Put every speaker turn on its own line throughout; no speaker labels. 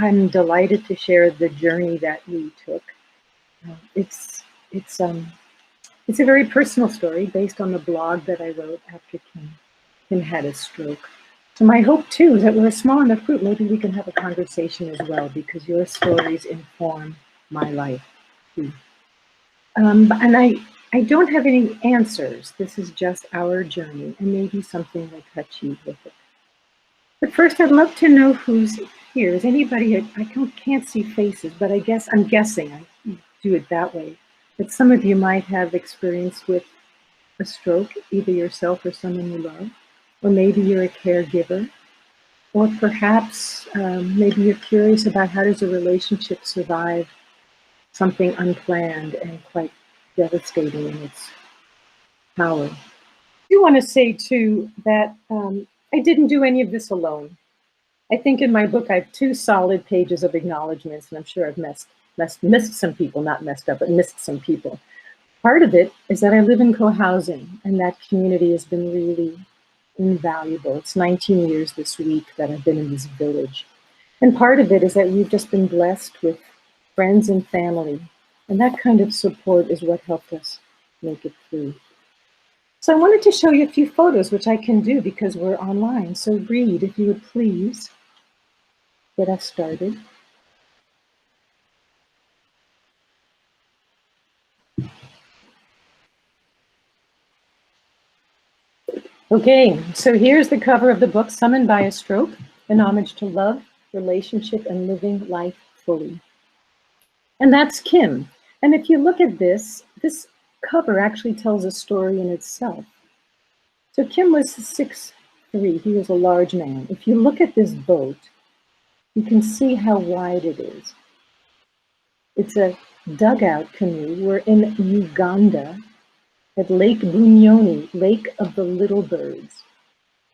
I'm delighted to share the journey that we took. It's it's a very personal story based on the blog that I wrote after Kim had a stroke. So my hope too is that we're a small enough group, maybe we can have a conversation as well, because your stories inform my life too. And I don't have any answers. This is just our journey, and maybe something will touch you with it. But first, I'd love to know who's here. Is anybody? I can't see faces, but I'm guessing. I do it that way. That some of you might have experience with a stroke, either yourself or someone you love, or maybe you're a caregiver, or perhaps maybe you're curious about how does a relationship survive something unplanned and quite devastating in its power. I do want to say too that I didn't do any of this alone. I think in my book I have 2 solid pages of acknowledgments, and I'm sure I've missed some people, not messed up, but missed some people. Part of it is that I live in co-housing, and that community has been really invaluable. It's 19 years this week that I've been in this village. And part of it is that we've just been blessed with friends and family, and that kind of support is what helped us make it through. So I wanted to show you a few photos, which I can do because we're online. So Reed, if you would please get us started. Okay, so here's the cover of the book, Summoned by a Stroke, an homage to love, relationship, and living life fully. And that's Kim. And if you look at this cover actually tells a story in itself. So Kim was 6'3", he was a large man. If you look at this boat, you can see how wide it is. It's a dugout canoe. We're in Uganda at Lake Bunyoni, Lake of the Little Birds.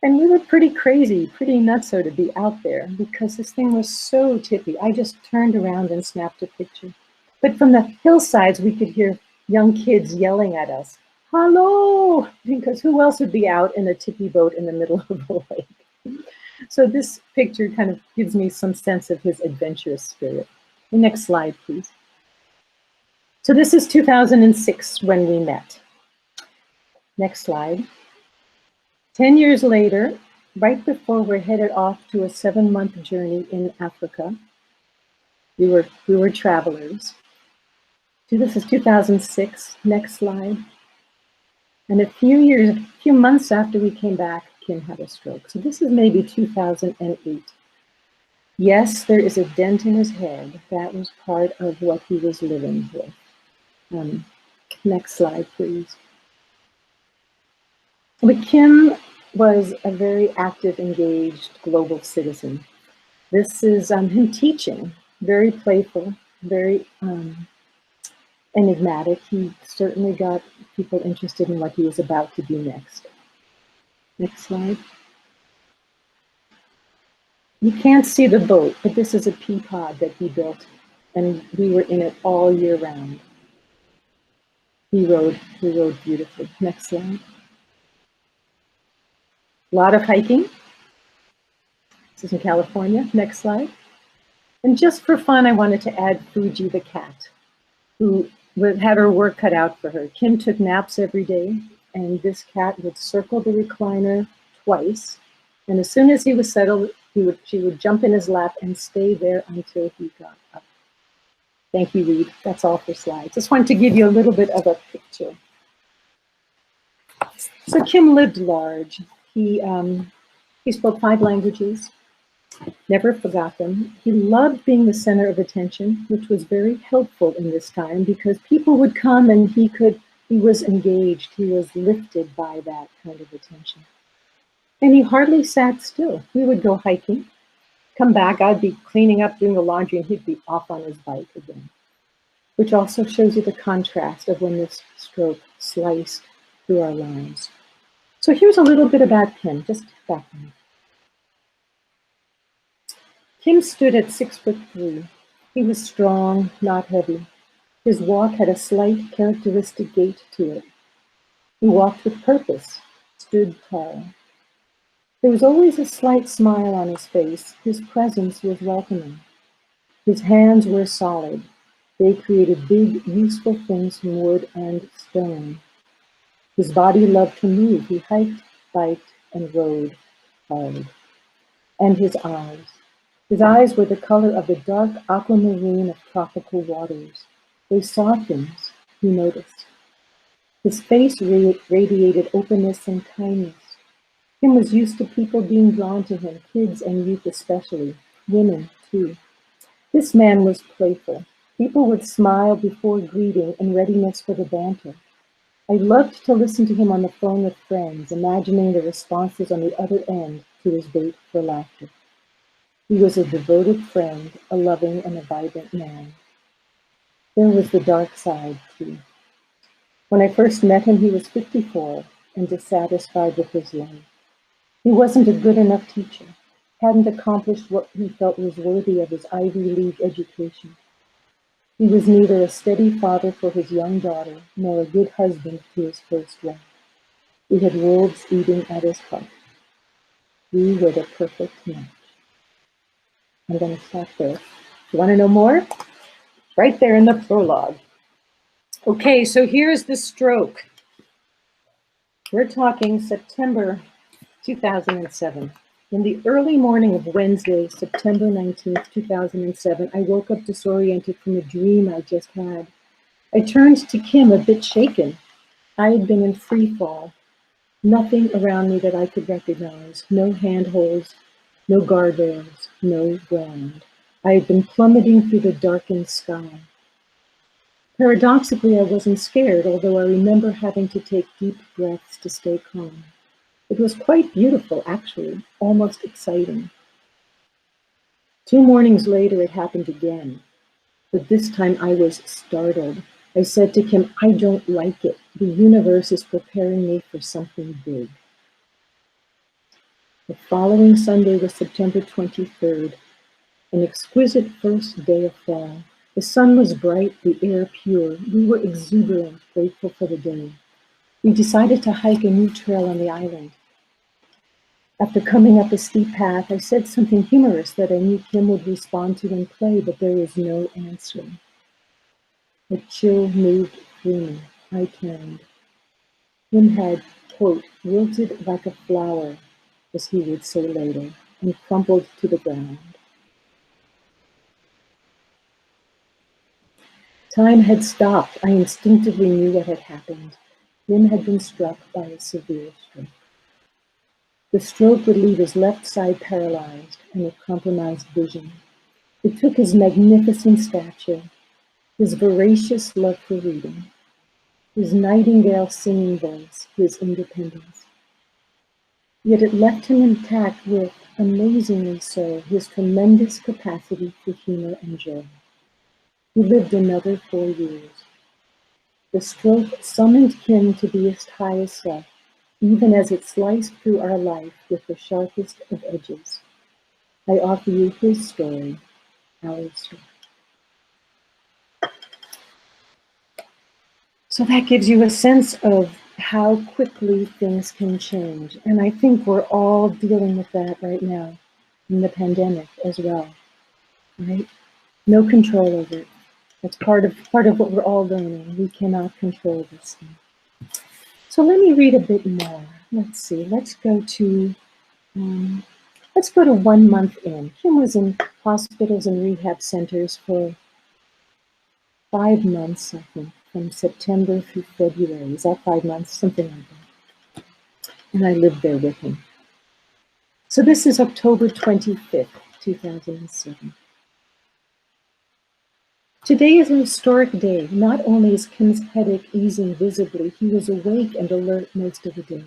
And we were pretty crazy, pretty nutso to be out there because this thing was so tippy. I just turned around and snapped a picture. But from the hillsides, we could hear young kids yelling at us, "Hello!" Because who else would be out in a tippy boat in the middle of the lake? So this picture kind of gives me some sense of his adventurous spirit. The next slide, please. So this is 2006 when we met. Next slide. 10 years later, right before we're headed off to a 7-month journey in Africa, we were travelers. So this is 2006. Next slide. And a few months after we came back, Kim had a stroke. So this is maybe 2008. Yes, there is a dent in his head. That was part of what he was living with. Next slide, please. But Kim was a very active, engaged global citizen. This is him teaching, very playful, very enigmatic. He certainly got people interested in what he was about to do next. Next slide. You can't see the boat, but this is a pea pod that he built, and we were in it all year round. He rode beautifully. Next slide. A lot of hiking. This is in California. Next slide. And just for fun, I wanted to add Fuji the cat, who had her work cut out for her. Kim took naps every day, and this cat would circle the recliner twice. And as soon as he was settled, she would jump in his lap and stay there until he got up. Thank you, Reed. That's all for slides. Just wanted to give you a little bit of a picture. So Kim lived large. He spoke 5 languages, never forgot them. He loved being the center of attention, which was very helpful in this time because people would come and he was engaged, he was lifted by that kind of attention. And he hardly sat still. We would go hiking, come back, I'd be cleaning up, doing the laundry, and he'd be off on his bike again, which also shows you the contrast of when this stroke sliced through our lives. So here's a little bit about Kim, just background. Kim stood at 6'3". He was strong, not heavy. His walk had a slight, characteristic gait to it. He walked with purpose, stood tall. There was always a slight smile on his face. His presence was welcoming. His hands were solid. They created big, useful things from wood and stone. His body loved to move. He hiked, biked, and rode hard. And his eyes. His eyes were the color of the dark aquamarine of tropical waters. They saw things, he noticed. His face radiated openness and kindness. Kim was used to people being drawn to him, kids and youth especially, women too. This man was playful. People would smile before greeting in readiness for the banter. I loved to listen to him on the phone with friends, imagining the responses on the other end to his bait for laughter. He was a devoted friend, a loving and a vibrant man. There was the dark side, too. When I first met him, he was 54 and dissatisfied with his life. He wasn't a good enough teacher, hadn't accomplished what he felt was worthy of his Ivy League education. He was neither a steady father for his young daughter, nor a good husband to his first wife. We had wolves eating at his heart. We were the perfect match. I'm going to stop there. You want to know more? Right there in the prologue. Okay, so here's the stroke. We're talking September 2007. In the early morning of Wednesday, September 19th, 2007, I woke up disoriented from a dream I just had. I turned to Kim a bit shaken. I had been in free fall. Nothing around me that I could recognize. No handholds, no guardrails, no ground. I had been plummeting through the darkened sky. Paradoxically, I wasn't scared, although I remember having to take deep breaths to stay calm. It was quite beautiful, actually, almost exciting. 2 mornings later, it happened again, but this time I was startled. I said to Kim, I don't like it. The universe is preparing me for something big. The following Sunday was September 23rd, an exquisite first day of fall. The sun was bright, the air pure. We were exuberant, grateful for the day. We decided to hike a new trail on the island. After coming up a steep path, I said something humorous that I knew Kim would respond to in play, but there was no answer. A chill moved through me. I turned. Kim had, quote, wilted like a flower, as he would say later, and crumpled to the ground. Time had stopped. I instinctively knew what had happened. Kim had been struck by a severe stroke. The stroke would leave his left side paralyzed and with compromised vision. It took his magnificent stature, his voracious love for reading, his nightingale singing voice, his independence. Yet it left him intact with, amazingly so, his tremendous capacity for humor and joy. He lived another 4 years. The stroke summoned Kim to be his highest self, even as it sliced through our life with the sharpest of edges. I offer you his story, our story. So that gives you a sense of how quickly things can change. And I think we're all dealing with that right now in the pandemic as well, right? No control over it. That's part of what we're all learning. We cannot control this thing. So let me read a bit more. Let's see. Let's go to 1 month in. Kim was in hospitals and rehab centers for 5 months, I think, from September through February. Is that 5 months? Something like that. And I lived there with him. So this is October 25th, 2007. Today is a historic day. Not only is Kim's headache easing visibly, he was awake and alert most of the day,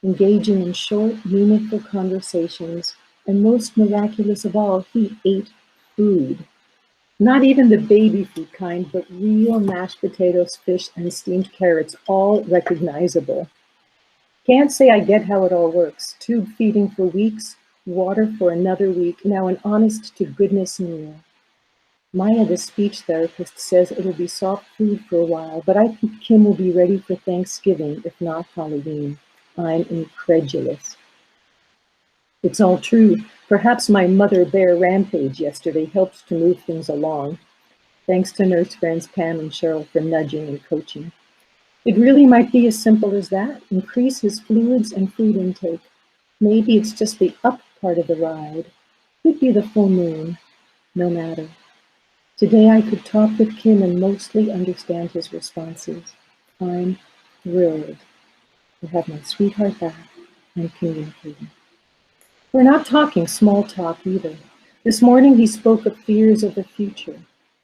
engaging in short, meaningful conversations, and most miraculous of all, he ate food. Not even the baby food kind, but real mashed potatoes, fish, and steamed carrots, all recognizable. Can't say I get how it all works. Tube feeding for weeks, water for another week, now an honest-to-goodness meal. Maya, the speech therapist, says it'll be soft food for a while, but I think Kim will be ready for Thanksgiving, if not Halloween. I'm incredulous. It's all true. Perhaps my mother bear rampage yesterday helped to move things along. Thanks to nurse friends Pam and Cheryl for nudging and coaching. It really might be as simple as that. Increase his fluids and food intake. Maybe it's just the up part of the ride. Could be the full moon. No matter. Today I could talk with Kim and mostly understand his responses. I'm thrilled to have my sweetheart back and communicating. We're not talking small talk either. This morning he spoke of fears of the future.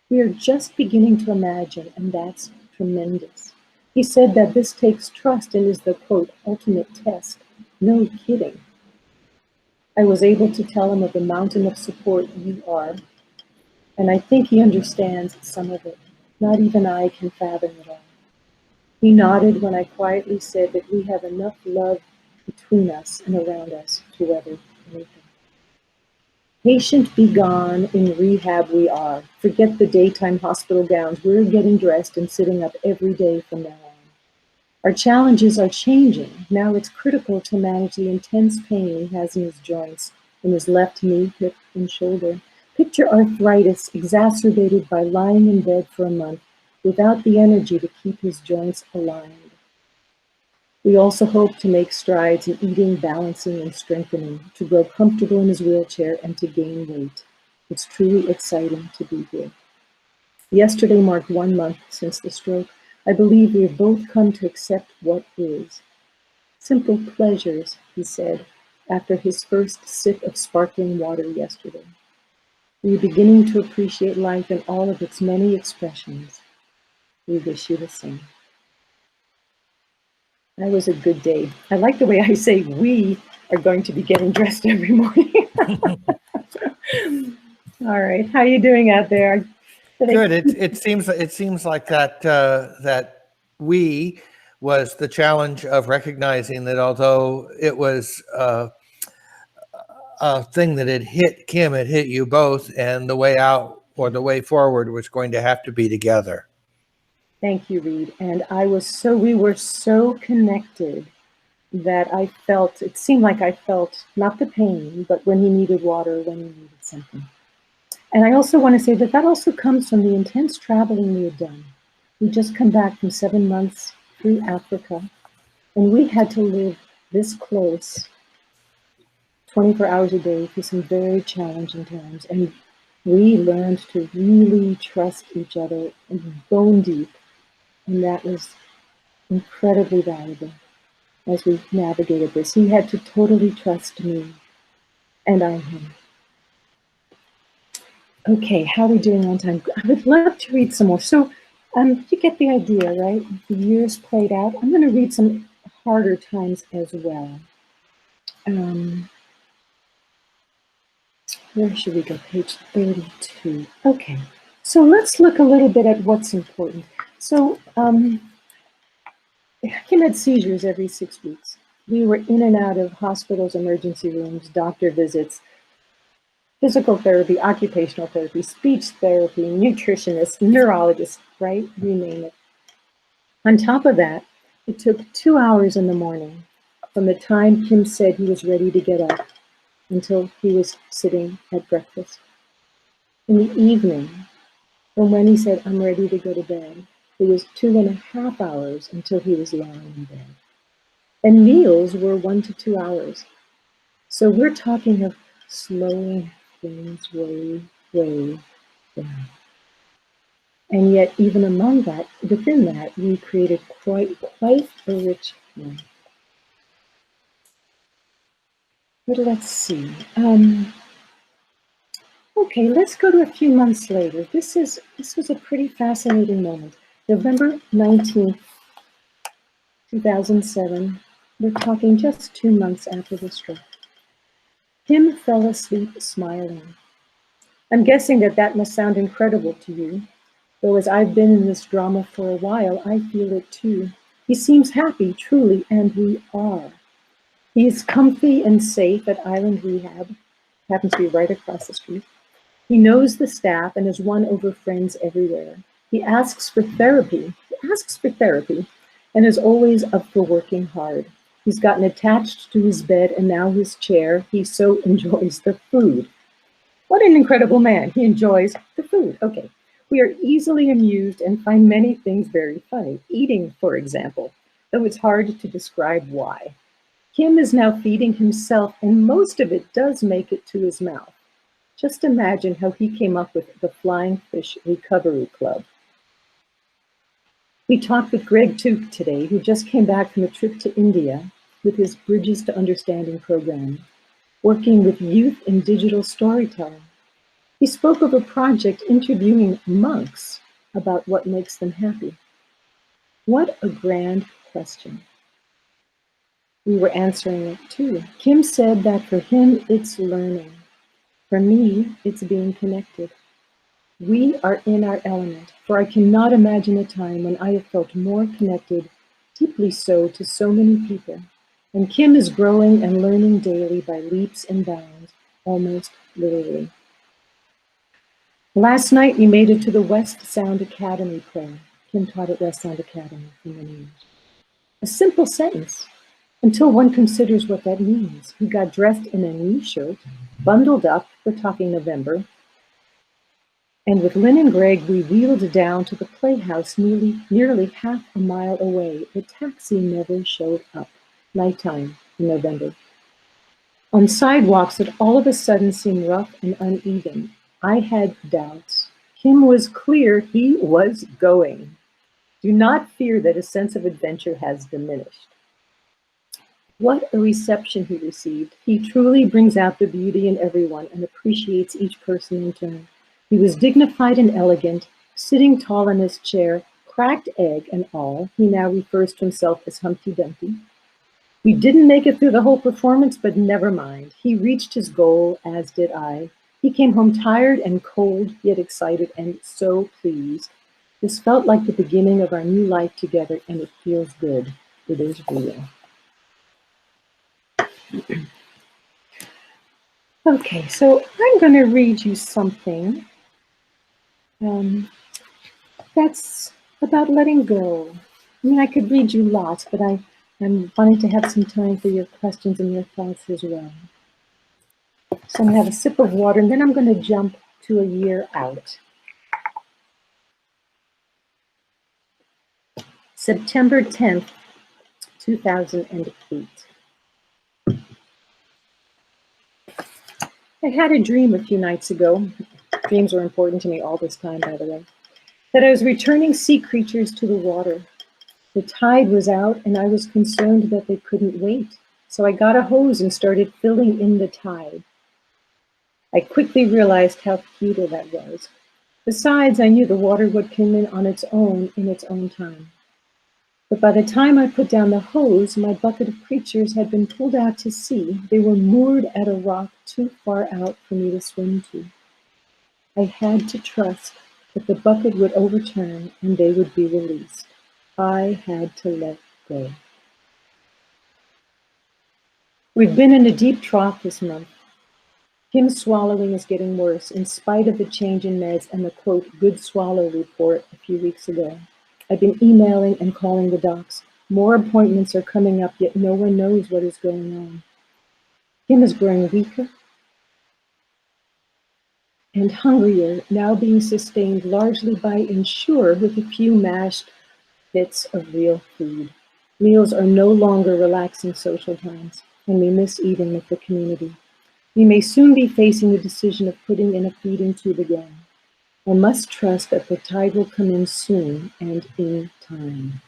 We are just beginning to imagine, and that's tremendous. He said that this takes trust and is the, quote, ultimate test. No kidding. I was able to tell him of the mountain of support you are, and I think he understands some of it. Not even I can fathom it all. He nodded when I quietly said that we have enough love between us and around us to weather anything. Patient be gone, in rehab we are. Forget the daytime hospital gowns. We're getting dressed and sitting up every day from now on. Our challenges are changing. Now it's critical to manage the intense pain he has in his joints, in his left knee, hip, and shoulder. Picture arthritis exacerbated by lying in bed for a month without the energy to keep his joints aligned. We also hope to make strides in eating, balancing, and strengthening, to grow comfortable in his wheelchair and to gain weight. It's truly exciting to be here. Yesterday marked 1 month since the stroke. I believe we have both come to accept what is. Simple pleasures, he said, after his first sip of sparkling water yesterday. We are beginning to appreciate life in all of its many expressions. We wish you the same. That was a good day. I like the way I say we are going to be getting dressed every morning. All right, how are you doing out there?
Good. It seems like that that we was the challenge of recognizing that although it was a thing that had hit Kim, it hit you both, and the way out or the way forward was going to have to be together.
Thank you, Reed. And we were so connected that I felt, it seemed like I felt not the pain, but when he needed water, when he needed something. And I also want to say that also comes from the intense traveling we had done. We just come back from 7 months through Africa, and we had to live this close 24 hours a day through some very challenging times. And we learned to really trust each other bone deep. And that was incredibly valuable as we navigated this. He had to totally trust me, and I him. Okay, how are we doing on time? I would love to read some more. So you get the idea, right? The years played out. I'm going to read some harder times as well. Where should we go? Page 32. Okay, so let's look a little bit at what's important. So Kim had seizures every 6 weeks. We were in and out of hospitals, emergency rooms, doctor visits, physical therapy, occupational therapy, speech therapy, nutritionist, neurologist, right? You name it. On top of that, it took 2 hours in the morning from the time Kim said he was ready to get up until he was sitting at breakfast. In the evening, from when he said, I'm ready to go to bed, it was 2.5 hours until he was lying in bed. And meals were 1 to 2 hours. So we're talking of slowing things way, way down. And yet, even among that, within that, we created quite a rich life. But let's see. Okay, let's go to a few months later. This was a pretty fascinating moment. November 19th, 2007. We're talking just 2 months after the stroke. Kim fell asleep smiling. I'm guessing that must sound incredible to you. Though as I've been in this drama for a while, I feel it too. He seems happy, truly, and we are. He is comfy and safe at Island Rehab. Happens to be right across the street. He knows the staff and has won over friends everywhere. He asks for therapy, and is always up for working hard. He's gotten attached to his bed and now his chair. He so enjoys the food. What an incredible man. He enjoys the food. Okay. We are easily amused and find many things very funny. Eating, for example, though it's hard to describe why. Kim is now feeding himself, and most of it does make it to his mouth. Just imagine how he came up with the Flying Fish Recovery Club. We talked with Greg Took today, who just came back from a trip to India with his Bridges to Understanding program, working with youth in digital storytelling. He spoke of a project interviewing monks about what makes them happy. What a grand question. We were answering it too. Kim said that for him, it's learning. For me, it's being connected. We are in our element, for I cannot imagine a time when I have felt more connected, deeply so, to so many people. And Kim is growing and learning daily by leaps and bounds, almost literally. Last night, we made it to the West Sound Academy play. Kim taught at West Sound Academy for many years. A simple sentence, until one considers what that means. We got dressed in a new shirt, bundled up, we're talking November, and with Lynn and Greg, we wheeled down to the playhouse nearly half a mile away. The taxi never showed up. Nighttime in November. On sidewalks that all of a sudden seemed rough and uneven. I had doubts. Kim was clear he was going. Do not fear that his sense of adventure has diminished. What a reception he received. He truly brings out the beauty in everyone and appreciates each person in turn. He was dignified and elegant, sitting tall in his chair, cracked egg and all. He now refers to himself as Humpty Dumpty. We didn't make it through the whole performance, but never mind. He reached his goal, as did I. He came home tired and cold, yet excited and so pleased. This felt like the beginning of our new life together, and it feels good. It is real. Okay, so I'm going to read you something that's about letting go. I mean, I could read you lots, but I'm wanting to have some time for your questions and your thoughts as well. So I'm going to have a sip of water, and then I'm going to jump to a year out. September 10th, 2008. I had a dream a few nights ago. Dreams were important to me all this time, by the way. That I was returning sea creatures to the water. The tide was out, and I was concerned that they couldn't wait. So I got a hose and started filling in the tide. I quickly realized how futile that was. Besides, I knew the water would come in its own time. But by the time I put down the hose, my bucket of creatures had been pulled out to sea. They were moored at a rock too far out for me to swim to. I had to trust that the bucket would overturn and they would be released. I had to let go. We've been in a deep trough this month. Kim's swallowing is getting worse in spite of the change in meds and the quote, good swallow report a few weeks ago. I've been emailing and calling the docs. More appointments are coming up, yet no one knows what is going on. Kim is growing weaker and hungrier, now being sustained largely by Ensure with a few mashed bits of real food. Meals are no longer relaxing social times, and we miss eating with the community. We may soon be facing the decision of putting in a feeding tube again. I must trust that the tide will come in soon and in time.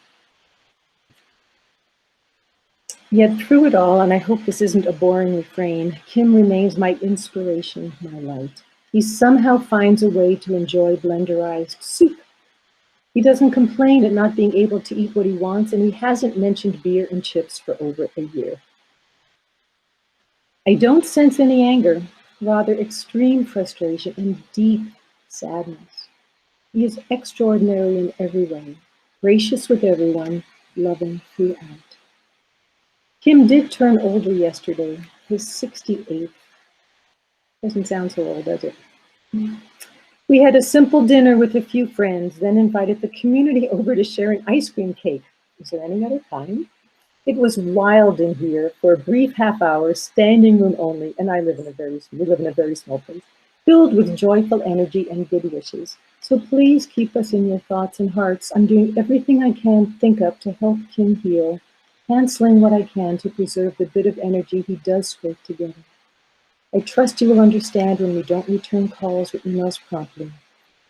Yet through it all, and I hope this isn't a boring refrain, Kim remains my inspiration, my light. He somehow finds a way to enjoy blenderized soup. He doesn't complain at not being able to eat what he wants, and he hasn't mentioned beer and chips for over a year. I don't sense any anger, rather extreme frustration and deep sadness. He is extraordinary in every way, gracious with everyone, loving throughout. Kim did turn older yesterday, his 68th. Doesn't sound so old, does it? We had a simple dinner with a few friends, then invited the community over to share an ice cream cake. Is there any other time? It was wild in here for a brief half hour, standing room only, and we live in a very small place, filled with joyful energy and good wishes. So please keep us in your thoughts and hearts. I'm doing everything I can think of to help Kim heal, canceling what I can to preserve the bit of energy he does scrape together. I trust you will understand when we don't return calls or emails promptly.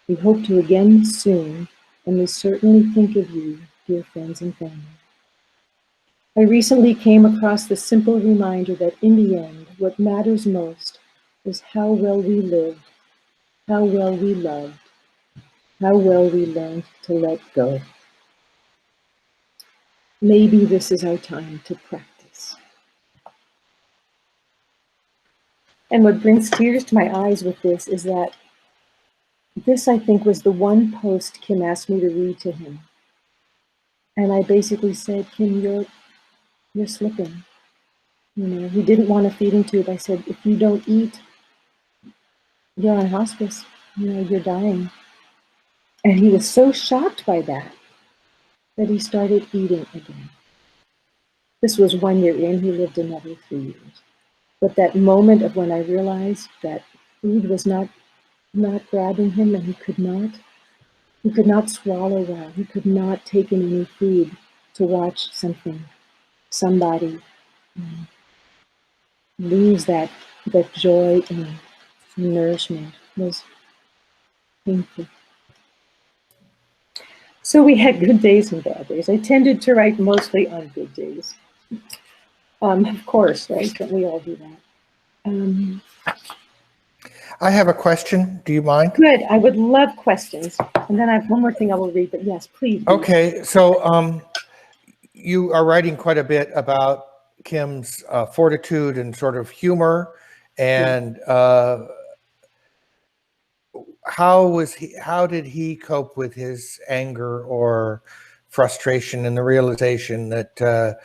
We hope to again soon, and we certainly think of you, dear friends and family. I recently came across the simple reminder that in the end, what matters most is how well we lived, how well we loved, how well we learned to let go. Maybe this is our time to practice. And what brings tears to my eyes with this is that this, I think, was the one post Kim asked me to read to him. And I basically said, Kim, you're slipping. You know, he didn't want a feeding tube. I said, if you don't eat, you're on hospice. You know, you're dying. And he was so shocked by that he started eating again. This was 1 year in, he lived another 3 years. But that moment of when I realized that food was not grabbing him, and he could not swallow well. He could not take in any food to watch somebody lose that joy and nourishment was painful. So we had good days and bad days. I tended to write mostly on good days. Of course, right? Don't we all do that?
I have a question. Do you mind?
Good. I would love questions. And then I have one more thing I will read, but yes, please.
Okay. So you are writing quite a bit about Kim's fortitude and sort of humor, and how did he cope with his anger or frustration and the realization that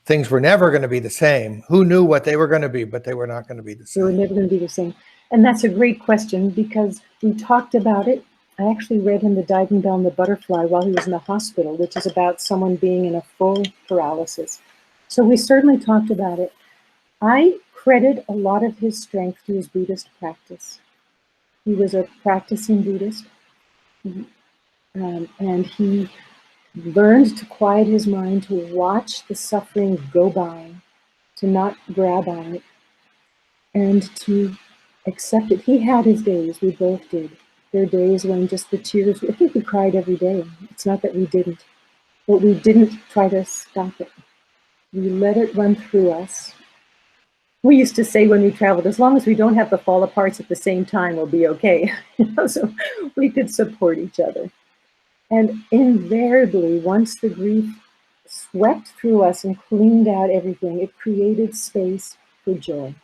things were never going to be the same? Who knew what they were going to be, but they were not going to be the same.
They were never going to be the same. And that's a great question, because we talked about it. I actually read him The Diving Bell and the Butterfly while he was in the hospital, which is about someone being in a full paralysis. So we certainly talked about it. I credit a lot of his strength to his Buddhist practice. He was a practicing Buddhist, and he learned to quiet his mind, to watch the suffering go by, to not grab on it, and to accept it. He had his days, we both did. There are days when just the tears, I think we cried every day. It's not that we didn't, but we didn't try to stop it. We let it run through us. We used to say when we traveled, as long as we don't have the fall aparts at the same time, we'll be okay. So we could support each other. And invariably, once the grief swept through us and cleaned out everything, it created space for joy.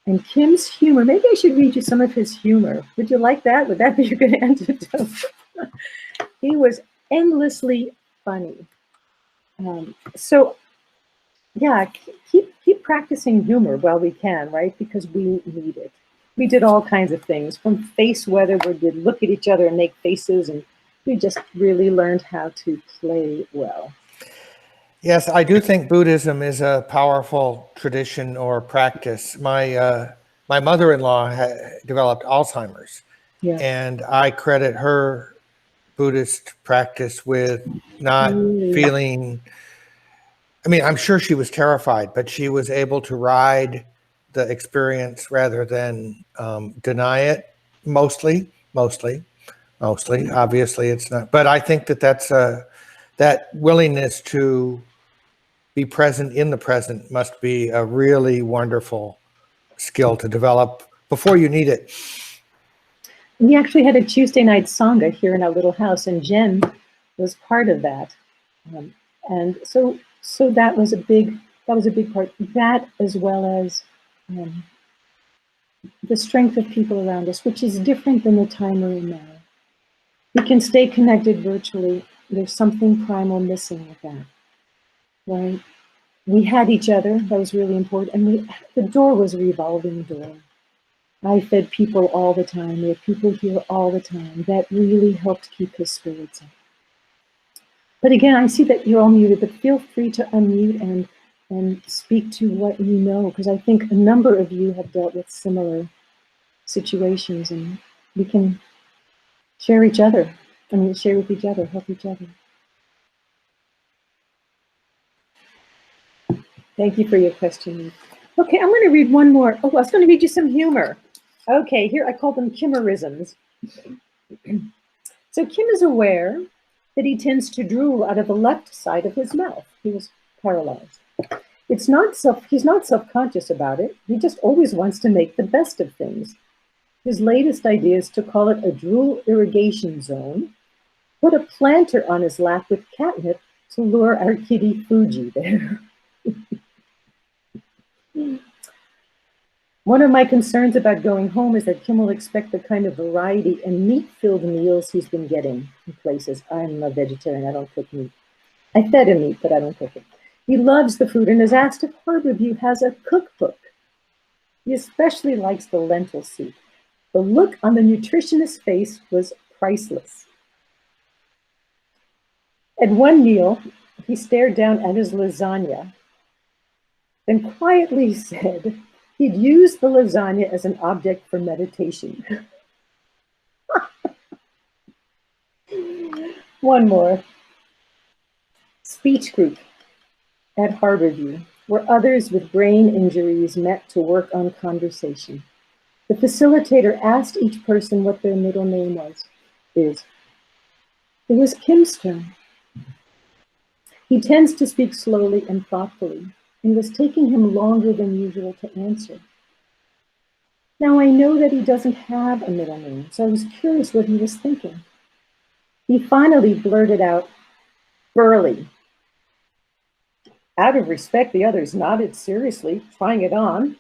And Kim's humor, maybe I should read you some of his humor. Would you like that? Would that be a good antidote? He was endlessly funny. So yeah, keep practicing humor while we can, right? Because we need it. We did all kinds of things, from face weather, where we'd look at each other and make faces, and we just really learned how to play well.
Yes, I do think Buddhism is a powerful tradition or practice. My mother-in-law developed Alzheimer's, and I credit her Buddhist practice with not feeling. I mean, I'm sure she was terrified, but she was able to ride the experience rather than deny it. Mostly. Obviously, it's not. But I think that's that willingness to be present in the present must be a really wonderful skill to develop before you need it.
We actually had a Tuesday night Sangha here in our little house, and Jen was part of that. And so that was a big part. That, as well as the strength of people around us, which is different than the time we're in now. We can stay connected virtually. There's something primal missing with that, right? We had each other. That was really important. And the door was a revolving door. I fed people all the time. We had people here all the time. That really helped keep his spirits up. But again, I see that you're all muted, but feel free to unmute and speak to what you know, because I think a number of you have dealt with similar situations, and we can share each other. I mean, share with each other, help each other. Thank you for your question. Okay, I'm going to read one more. Oh, I was going to read you some humor. Okay, here I call them Kimmerisms. So Kim is aware that he tends to drool out of the left side of his mouth. He was paralyzed. He's not self-conscious about it. He just always wants to make the best of things. His latest idea is to call it a drool irrigation zone, put a planter on his lap with catnip to lure our kitty Fuji there. One of my concerns about going home is that Kim will expect the kind of variety and meat-filled meals he's been getting in places. I'm a vegetarian, I don't cook meat. I fed him meat, but I don't cook it. He loves the food and has asked if Harborview has a cookbook. He especially likes the lentil soup. The look on the nutritionist's face was priceless. At one meal, he stared down at his lasagna, then quietly said he'd use the lasagna as an object for meditation. One more. Speech group at Harborview, where others with brain injuries met to work on conversation. The facilitator asked each person what their middle name is. It was Kim's turn. He tends to speak slowly and thoughtfully, and it was taking him longer than usual to answer. Now I know that he doesn't have a middle name, so I was curious what he was thinking. He finally blurted out, Burley. Out of respect, the others nodded seriously, trying it on,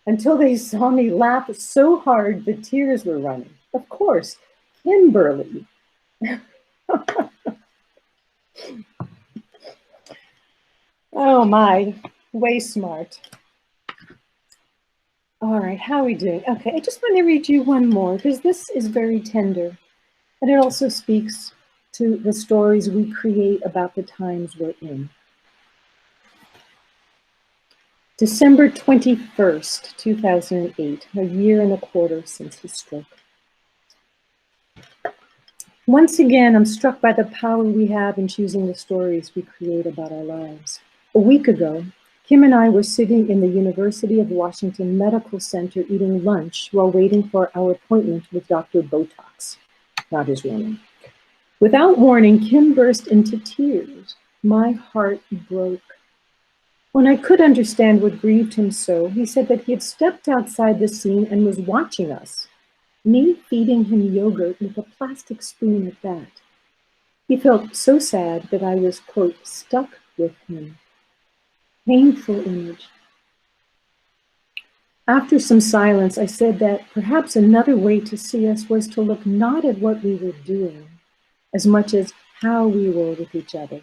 until they saw me laugh so hard the tears were running. Of course, Kimberly. Oh my, way smart. All right, how are we doing? Okay, I just want to read you one more because this is very tender. And it also speaks to the stories we create about the times we're in. December 21st, 2008, a year and a quarter since his stroke. Once again, I'm struck by the power we have in choosing the stories we create about our lives. A week ago, Kim and I were sitting in the University of Washington Medical Center eating lunch while waiting for our appointment with Dr. Botox, not his real name. Without warning, Kim burst into tears. My heart broke. When I could understand what grieved him so, he said that he had stepped outside the scene and was watching us, me feeding him yogurt with a plastic spoon at that. He felt so sad that I was, quote, stuck with him. Painful image. After some silence, I said that perhaps another way to see us was to look not at what we were doing, as much as how we were with each other.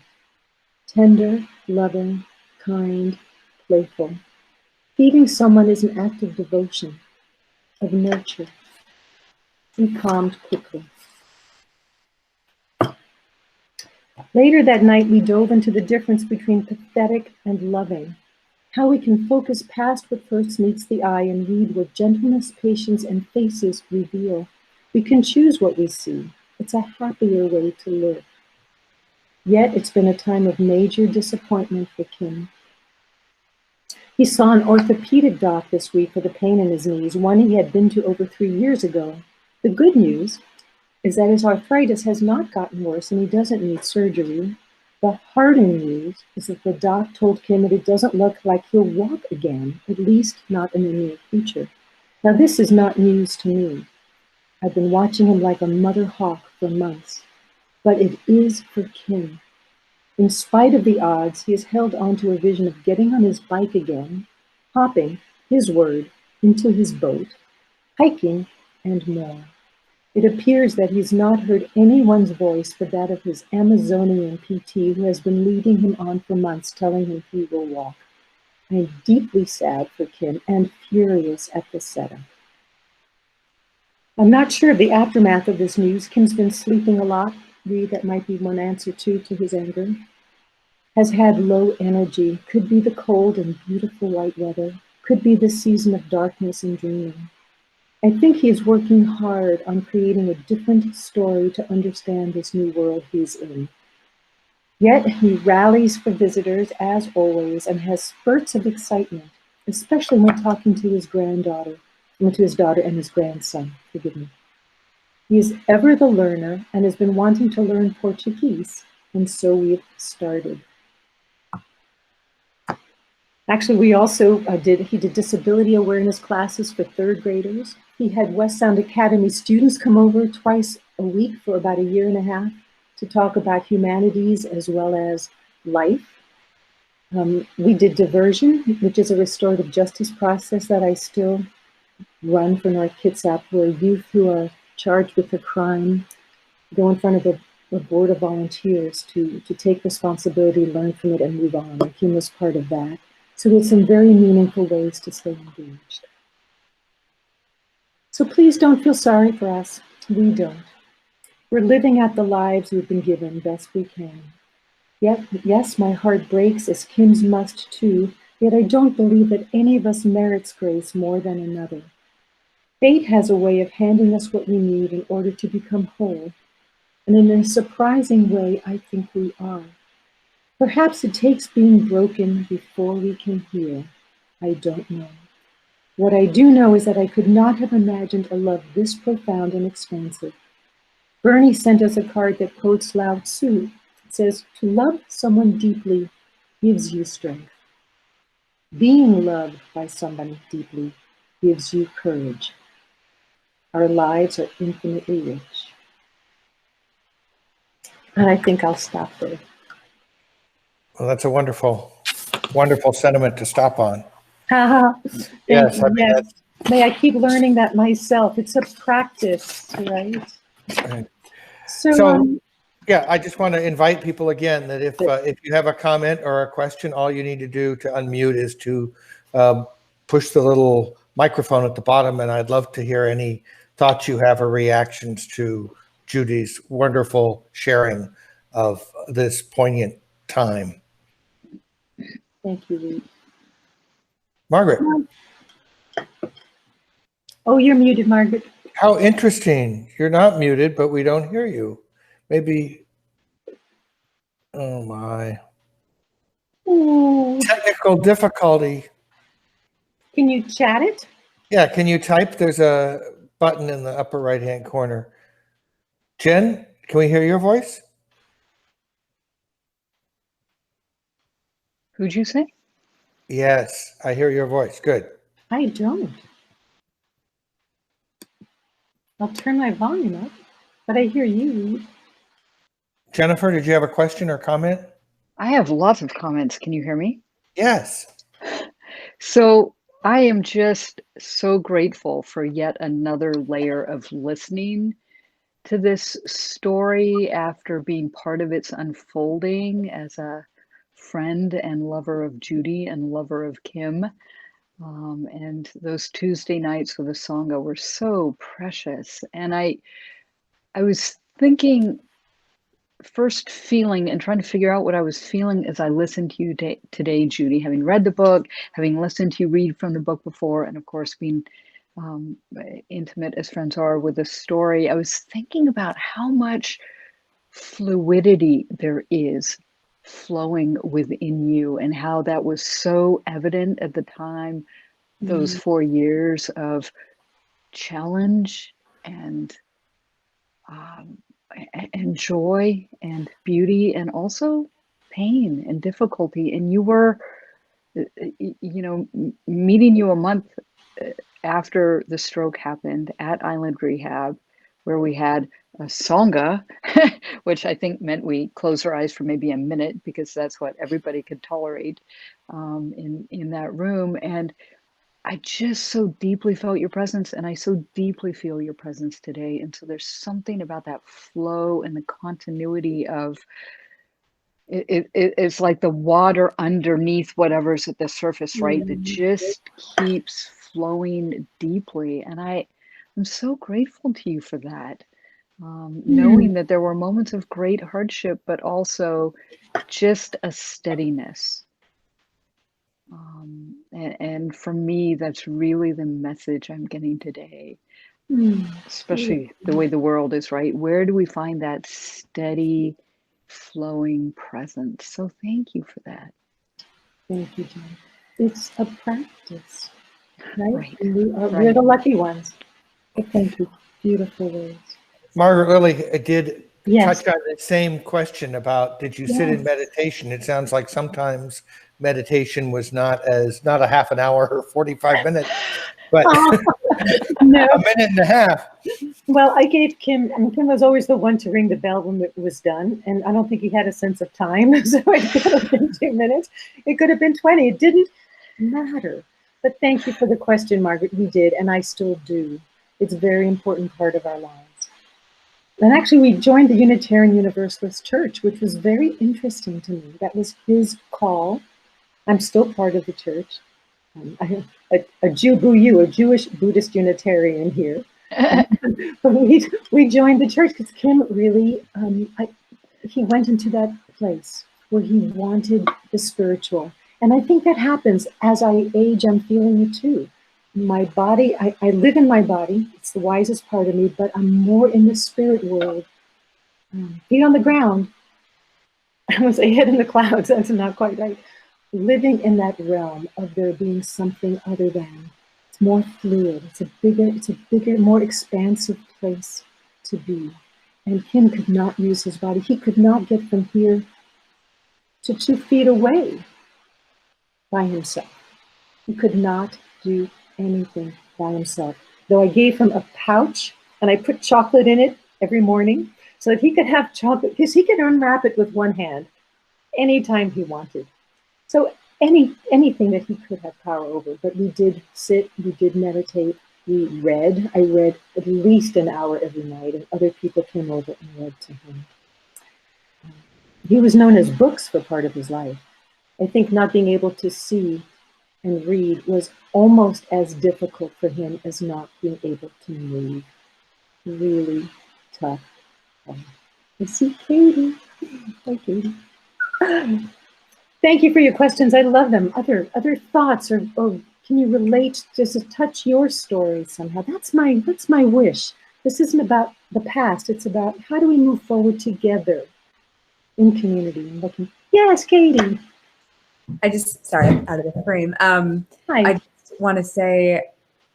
Tender, loving, kind, playful. Feeding someone is an act of devotion, of nurture. He calmed quickly. Later that night, we dove into the difference between pathetic and loving, how we can focus past what first meets the eye and read what gentleness, patience, and faces reveal. We can choose what we see. It's a happier way to live. Yet it's been a time of major disappointment for Kim. He saw an orthopedic doc this week for the pain in his knees, one he had been to over 3 years ago. The good news is that his arthritis has not gotten worse and he doesn't need surgery. The harder news is that the doc told Kim that it doesn't look like he'll walk again, at least not in the near future. Now this is not news to me. I've been watching him like a mother hawk for months, but it is for Kim. In spite of the odds, he has held on to a vision of getting on his bike again, hopping, his word, into his boat, hiking, and more. It appears that he's not heard anyone's voice but that of his Amazonian PT who has been leading him on for months, telling him he will walk. I am deeply sad for Kim and furious at the setup. I'm not sure of the aftermath of this news. Kim's been sleeping a lot. read that might be one answer to his anger. Has had low energy, could be the cold and beautiful white weather, could be the season of darkness and dreaming. I think he is working hard on creating a different story to understand this new world he's in. Yet he rallies for visitors as always and has spurts of excitement, especially when talking to his daughter and his grandson, forgive me. He is ever the learner and has been wanting to learn Portuguese, and so we've started. Actually, we also he did disability awareness classes for third graders. He had West Sound Academy students come over twice a week for about a year and a half to talk about humanities as well as life. We did diversion, which is a restorative justice process that I still run for North Kitsap, where youth who are charged with a crime go in front of a board of volunteers to take responsibility, learn from it, and move on. And Kim was part of that. So there's some very meaningful ways to stay engaged. So please don't feel sorry for us. We don't. We're living out the lives we've been given best we can. Yet, yes, my heart breaks, as Kim's must too, yet I don't believe that any of us merits grace more than another. Fate has a way of handing us what we need in order to become whole, and in a surprising way, I think we are. Perhaps it takes being broken before we can heal. I don't know. What I do know is that I could not have imagined a love this profound and expansive. Bernie sent us a card that quotes Lao Tzu. It says, "To love someone deeply gives you strength. Being loved by somebody deeply gives you courage. Our lives are infinitely rich." And I think I'll stop there.
Well, that's a wonderful, wonderful sentiment to stop on.
Yes, I mean, may I keep learning that myself. It's a practice, right?
Right.
So
yeah, I just want to invite people again that if you have a comment or a question, all you need to do to unmute is to push the little microphone at the bottom, and I'd love to hear any thoughts you have or reactions to Judy's wonderful sharing of this poignant time.
Thank you, Reed.
Margaret.
Oh, you're muted, Margaret.
How interesting. You're not muted, but we don't hear you. Maybe, oh my.
Ooh.
Technical difficulty.
Can you chat it?
Yeah, can you type? There's a button in the upper right-hand corner. Jen, can we hear your voice?
Who'd you say?
Yes, I hear your voice. Good.
I don't. I'll turn my volume up, but I hear you.
Jennifer, did you have a question or comment?
I have lots of comments. Can you hear me?
Yes.
So I am just so grateful for yet another layer of listening to this story after being part of its unfolding as a friend and lover of Judy and lover of Kim. And those Tuesday nights with the Sangha were so precious. And I was thinking, first feeling and trying to figure out what I was feeling as I listened to you today, Judy, having read the book, having listened to you read from the book before, and of course being intimate as friends are with the story. I was thinking about how much fluidity there is flowing within you and how that was so evident at the time, those 4 years of challenge and joy and beauty and also pain and difficulty. And you were, meeting you a month after the stroke happened at Island Rehab, where we had a Sangha, which I think meant we closed our eyes for maybe a minute because that's what everybody could tolerate in that room. And I just so deeply felt your presence, and I so deeply feel your presence today. And so there's something about that flow and the continuity of it's like the water underneath whatever's at the surface, right? That just keeps flowing deeply. And I'm so grateful to you for that. knowing that there were moments of great hardship, but also just a steadiness. And for me, that's really the message I'm getting today, especially the way the world is, right? Where do we find that steady, flowing presence? So thank you for that.
Thank you, John. It's a practice, right?
Right.
We're the lucky ones. But thank you. Beautiful words.
Margaret Lily did
Yes.
touch on the same question about, did you sit in meditation? It sounds like sometimes meditation was not a half an hour or 45 minutes, but
no.
a minute and a half.
Well, I gave Kim, and Kim was always the one to ring the bell when it was done. And I don't think he had a sense of time. So it could have been 2 minutes. It could have been 20. It didn't matter. But thank you for the question, Margaret. We did, and I still do. It's a very important part of our lives. And actually, we joined the Unitarian Universalist Church, which was very interesting to me. That was his call. I'm still part of the church. A Jewish Buddhist Unitarian here. But we joined the church because Kim really, he went into that place where he wanted the spiritual. And I think that happens as I age, I'm feeling it too. My body, I live in my body, it's the wisest part of me, but I'm more in the spirit world. Feet on the ground, I was a head in the clouds, that's not quite right. Living in that realm of there being something other than. It's more fluid, it's a bigger, more expansive place to be. And Kim could not use his body. He could not get from here to 2 feet away by himself. He could not do anything by himself. Though I gave him a pouch and I put chocolate in it every morning so that he could have chocolate, because he could unwrap it with one hand anytime he wanted. So anything that he could have power over. But we did sit, we did meditate, we read. I read at least an hour every night, and other people came over and read to him. He was known as Books for part of his life. I think not being able to see and read was almost as difficult for him as not being able to move. Really tough. I see Katie. Hi, Katie. Thank you for your questions. I love them. Other thoughts, or can you relate? Does it touch your story somehow? That's my wish. This isn't about the past. It's about how do we move forward together in community and looking. Yes, Katie.
Sorry, I'm out of the frame.
Hi.
I just want to say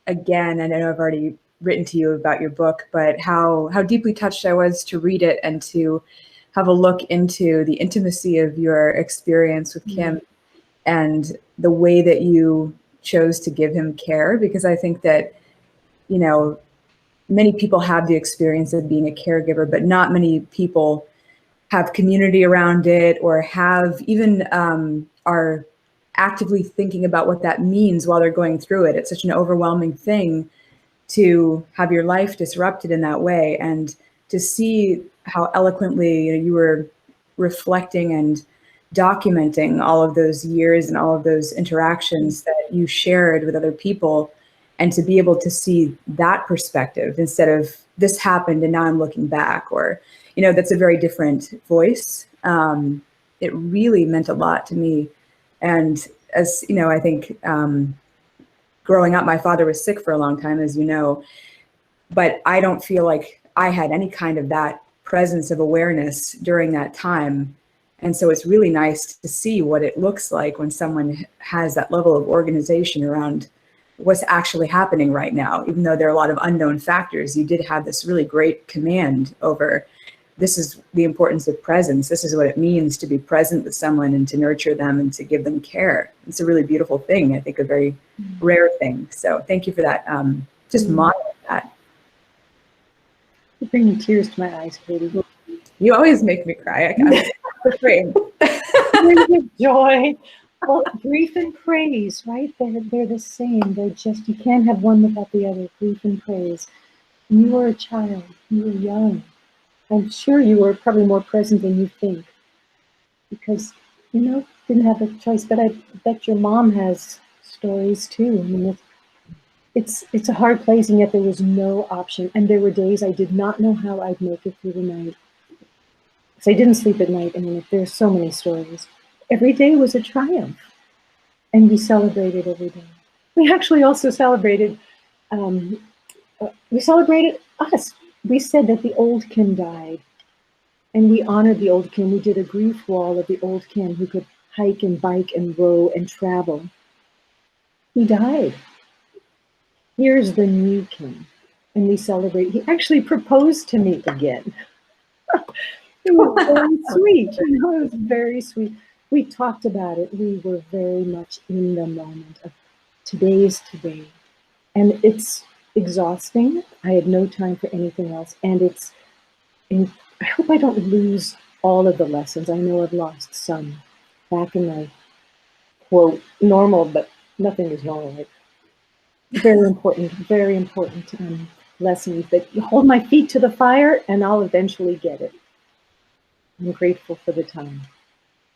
again, and I know I've already written to you about your book, but how deeply touched I was to read it and to have a look into the intimacy of your experience with Kim and the way that you chose to give him care, because I think that, you know, many people have the experience of being a caregiver, but not many people have community around it, or have even are actively thinking about what that means while they're going through it. It's such an overwhelming thing to have your life disrupted in that way, and to see how eloquently you were reflecting and documenting all of those years and all of those interactions that you shared with other people, and to be able to see that perspective instead of this happened and now I'm looking back, or, you know, that's a very different voice. It really meant a lot to me. And as you know, I think growing up, my father was sick for a long time, as you know, but I don't feel like I had any kind of that presence of awareness during that time. And so it's really nice to see what it looks like when someone has that level of organization around what's actually happening right now. Even though there are a lot of unknown factors, you did have this really great command over, this is the importance of presence. This is what it means to be present with someone and to nurture them and to give them care. It's a really beautiful thing. I think a very rare thing. So thank you for that. Just modeling that.
You're bringing tears to my eyes, Katie.
You always make me cry. I'm afraid.
Joy. Well, grief and praise, right? They're the same. They're just, you can't have one without the other. Grief and praise. And you were a child. You were young. I'm sure you were probably more present than you think, because, you know, didn't have a choice. But I bet your mom has stories too. I mean, it's a hard place, and yet there was no option. And there were days I did not know how I'd make it through the night. So I didn't sleep at night. I mean, there's so many stories. Every day was a triumph, and we celebrated every day. We actually also celebrated, us. We said that the old kin died, and we honored the old kin. We did a grief wall of the old kin who could hike and bike and row and travel. He died. Here's the new king, and we celebrate. He actually proposed to me again. It was very sweet. You know, it was very sweet. We talked about it. We were very much in the moment of today's today. And it's exhausting. I had no time for anything else. And I hope I don't lose all of the lessons. I know I've lost some back in my, quote, normal, but nothing is normal. Right? Very important lessons that hold my feet to the fire, and I'll eventually get it. I'm grateful for the time.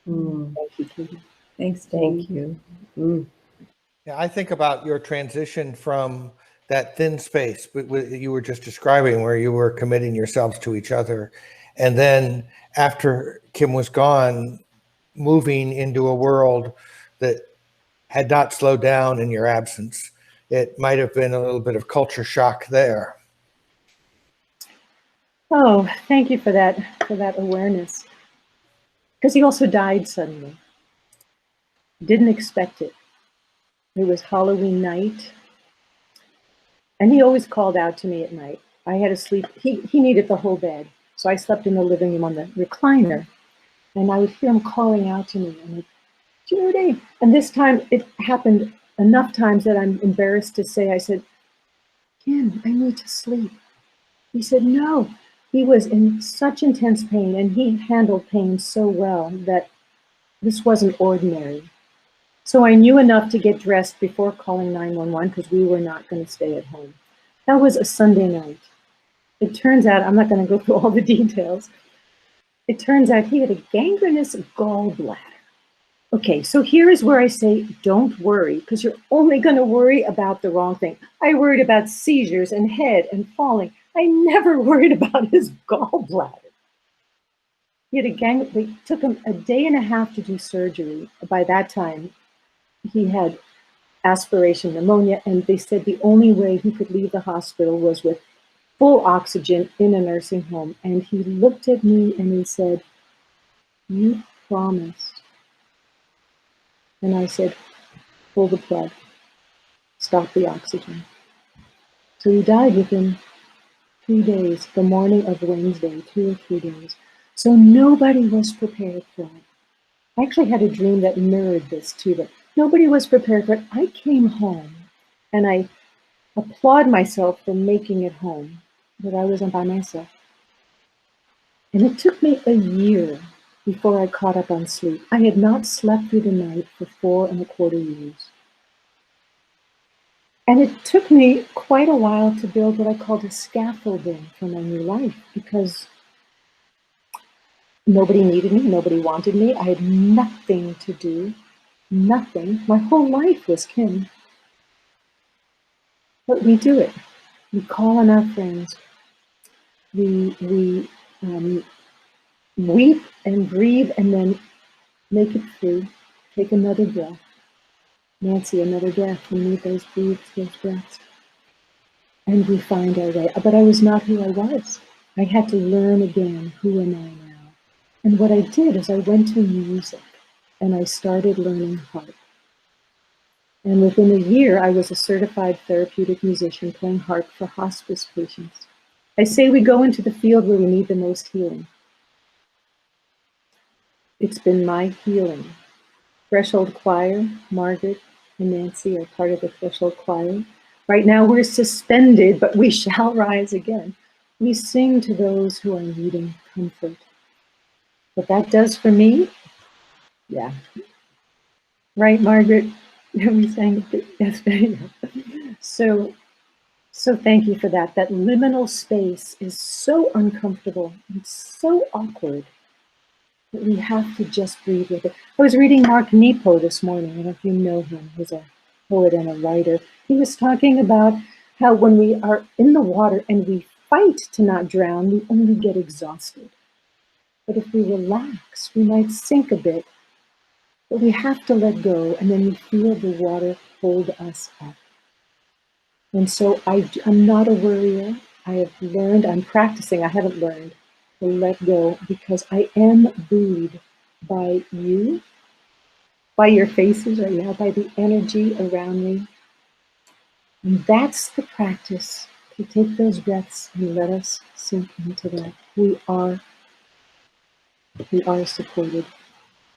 Thank you, Katie.
Thanks, thank you.
Yeah, I think about your transition from that thin space you were just describing, where you were committing yourselves to each other, and then after Kim was gone, moving into a world that had not slowed down in your absence. It might have been a little bit of culture shock there.
Oh, thank you for that awareness. Because he also died suddenly. Didn't expect it. It was Halloween night. And he always called out to me at night. I had to sleep. He needed the whole bed. So I slept in the living room on the recliner. And I would hear him calling out to me. I'm like, Judy. And this time it happened enough times that I'm embarrassed to say, I said, Kim, I need to sleep. He said, no. He was in such intense pain, and he handled pain so well that this wasn't ordinary. So I knew enough to get dressed before calling 911 because we were not going to stay at home. That was a Sunday night. It turns out, I'm not going to go through all the details. It turns out he had a gangrenous gallbladder. Okay, so here is where I say, don't worry, because you're only going to worry about the wrong thing. I worried about seizures and head and falling. I never worried about his gallbladder. He had they took him a day and a half to do surgery. By that time, he had aspiration pneumonia, and they said the only way he could leave the hospital was with full oxygen in a nursing home. And he looked at me and he said, you promised. And I said, pull the plug, stop the oxygen. So he died within 3 days, the morning of Wednesday, 2 or 3 days. So nobody was prepared for it. I actually had a dream that mirrored this too, but nobody was prepared for it. I came home and I applaud myself for making it home, but I wasn't by myself. And it took me a year before I caught up on sleep. I had not slept through the night for 4.25 years. And it took me quite a while to build what I called a scaffolding for my new life, because nobody needed me, nobody wanted me. I had nothing to do, nothing. My whole life was Kim. But we do it. We call on our friends. We weep and breathe and then make it through. Take another breath. Nancy, another breath. We need those breaths, those breaths. And we find our way. But I was not who I was. I had to learn again, who am I now? And what I did is I went to music and I started learning harp. And within a year, I was a certified therapeutic musician playing harp for hospice patients. I say we go into the field where we need the most healing. It's been my healing. Threshold Choir, Margaret and Nancy are part of the Threshold Choir. Right now we're suspended, but we shall rise again. We sing to those who are needing comfort. What that does for me, yeah. Right, Margaret? We sang it. Yes, so thank you for that. That liminal space is so uncomfortable. It's so awkward that we have to just breathe with it. I was reading Mark Nepo this morning. I don't know if you know him. He's a poet and a writer. He was talking about how when we are in the water and we fight to not drown, we only get exhausted. But if we relax, we might sink a bit, but we have to let go, and then we feel the water hold us up. And so I'm not a worrier. I have learned, I'm practicing, I haven't learned to let go, because I am buoyed by you, by your faces right now, by the energy around me. And that's the practice, to take those breaths and let us sink into that. We are supported.